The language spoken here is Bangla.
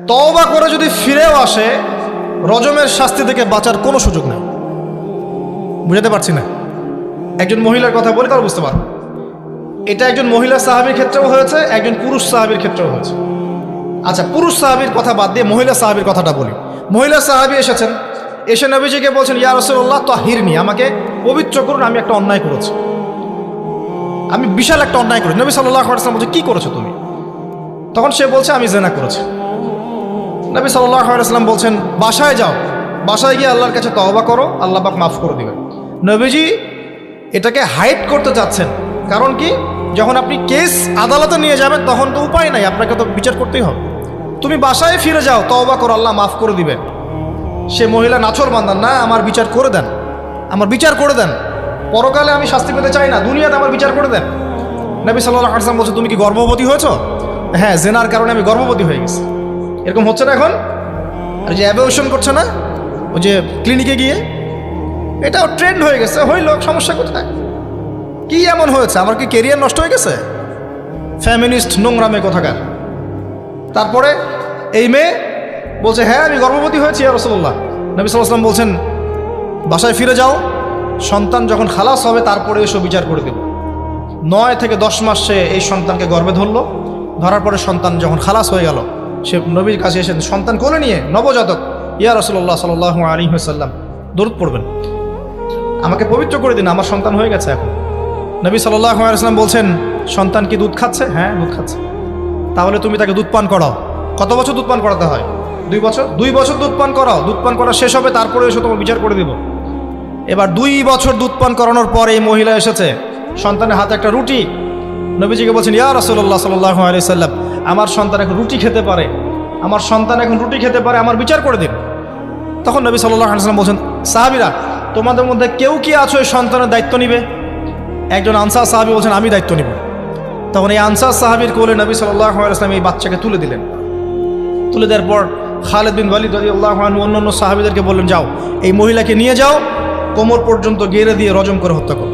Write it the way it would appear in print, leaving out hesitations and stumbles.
তওবা করে যদি ফিরেও আসে, রজমের শাস্তি থেকে বাঁচার কোনো সুযোগ নেই। বুঝাতে পারছি না? একজন মহিলার কথা বলে তারা বুঝতে পারবে। এটা একজন মহিলা সাহাবীর ক্ষেত্রেও হয়েছে, একজন পুরুষ সাহাবীর ক্ষেত্রেও হয়েছে। আচ্ছা, পুরুষ সাহাবীর কথা বাদ দিয়ে মহিলা সাহাবীর কথাটা বলি। মহিলা সাহাবী এসেছেন, এসে নবীজিকে বলছেন, ইয়া রাসূলুল্লাহ তাহিরনি, আমাকে পবিত্র করুন, আমি একটা অন্যায় করেছি, আমি বিশাল একটা অন্যায় করেছি। নবী সাল্লাল্লাহু আলাইহি ওয়াসাল্লাম বলছে, কি করেছো তুমি? তখন সে বলছে, আমি জিনা করেছি। নবী সাল্লাল্লাহু আলাইহি ওয়াসাল্লাম বলছেন, বাসায় যাও, বাসায় গিয়ে আল্লাহর কাছে তওবা করো, আল্লাহ পাক মাফ করে দিবেন। নবীজি এটাকে হাইড করতে চাচ্ছেন, কারণ কি, যখন আপনি কেস আদালতে নিয়ে যাবেন তখন তো উপায় নাই, আপনাকে তো বিচার করতেই হবে। তুমি বাসায় ফিরে যাও, তওবা করো, আল্লাহ মাফ করে দিবেন। সে মহিলা নাছর বান্দান, না, আমার বিচার করে দেন, আমার বিচার করে দেন, পরকালে আমি শাস্তি পেতে চাই না, দুনিয়াতে আমার বিচার করে দেন। নবী সাল্লাল্লাহু আলাইহি ওয়াসাল্লাম বলছে, তুমি কি গর্ভবতী হয়েছো? হ্যাঁ, জেনার কারণে আমি গর্ভবতী হয়ে গেছি। এরকম হচ্ছে না এখন? আর যে অ্যাবর্শন করছে না, ওই যে ক্লিনিকে গিয়ে, এটাও ট্রেন্ড হয়ে গেছে। হইল, সমস্যা কোথায়? কি এমন হয়েছে? আমার কি কেরিয়ার নষ্ট হয়ে গেছে? ফ্যামিনিস্ট নোংরা মেয়ে কোথাকার। তারপরে এই মেয়ে বলছে, হ্যাঁ আমি গর্ভবতী হয়েছি ইয়া রাসূলুল্লাহ। নবী সাল্লাল্লাহু আলাইহি ওয়াসাল্লাম বলছেন, বাসায় ফিরে যাও, সন্তান যখন খালাস হবে তারপরে এসো, বিচার করে দেব। 9 থেকে 10 মাস সে এই সন্তানকে গর্ভে ধরলো। ধরার পরে সন্তান যখন খালাস হয়ে গেল, সে নবীর কাছে এসে সন্তান কোলে নিয়ে, নবজাতক, ইয়া রাসূলুল্লাহ সাল্লাল্লাহু আলাইহি ওয়াসাল্লাম দরুদ পড়বেন, আমাকে পবিত্র করে দিন, আমার সন্তান হয়ে গেছে এখন। নবী সাল্লাল্লাহু আলাইহি ওয়াসাল্লাম বলছেন, সন্তান কি দুধ খাচ্ছে? হ্যাঁ, দুধ খাচ্ছে। তাহলে তুমি তাকে দুধ পান করাও। কত বছর দুধ পান করাতে হয়? 2 বছর। 2 বছর দুধ পান করাও, দুধ পান করা শেষ হবে তারপরে এসে তোমার বিচার করে দেব। এবার 2 বছর দুধ পান করানোর পর এই মহিলা এসেছে, সন্তানের হাতে একটা রুটি। নবীজিকে বলছেন, ইয়া রাসূলুল্লাহ সাল্লাল্লাহু আলাইহি ওয়াসাল্লাম, আমার সন্তান এখন রুটি খেতে পারে, আমার সন্তান এখন রুটি খেতে পারে, আমার বিচার করে দিন। তখন নবী সাল্লাল্লাহু আলাইহি ওয়াসাল্লাম বলছেন, সাহাবীরা, তোমাদের মধ্যে কেউ কি আছো এই সন্তানের দায়িত্ব নিবে? একজন আনসার সাহাবী বলছেন, আমি দায়িত্ব নিব। তখন এই আনসার সাহাবীর কোলে নবী সাল্লাল্লাহু আলাইহি ওয়াসাল্লাম এই বাচ্চাকে তুলে দিলেন। তুলে দেওয়ার পর খালিদ বিন ওয়ালিদ রাদিয়াল্লাহু আনহু অন্যান্য সাহাবীদেরকে বললেন, যাও এই মহিলাকে নিয়ে যাও, কোমর পর্যন্ত গেড়ে দিয়ে রজম করে হত্যা করো।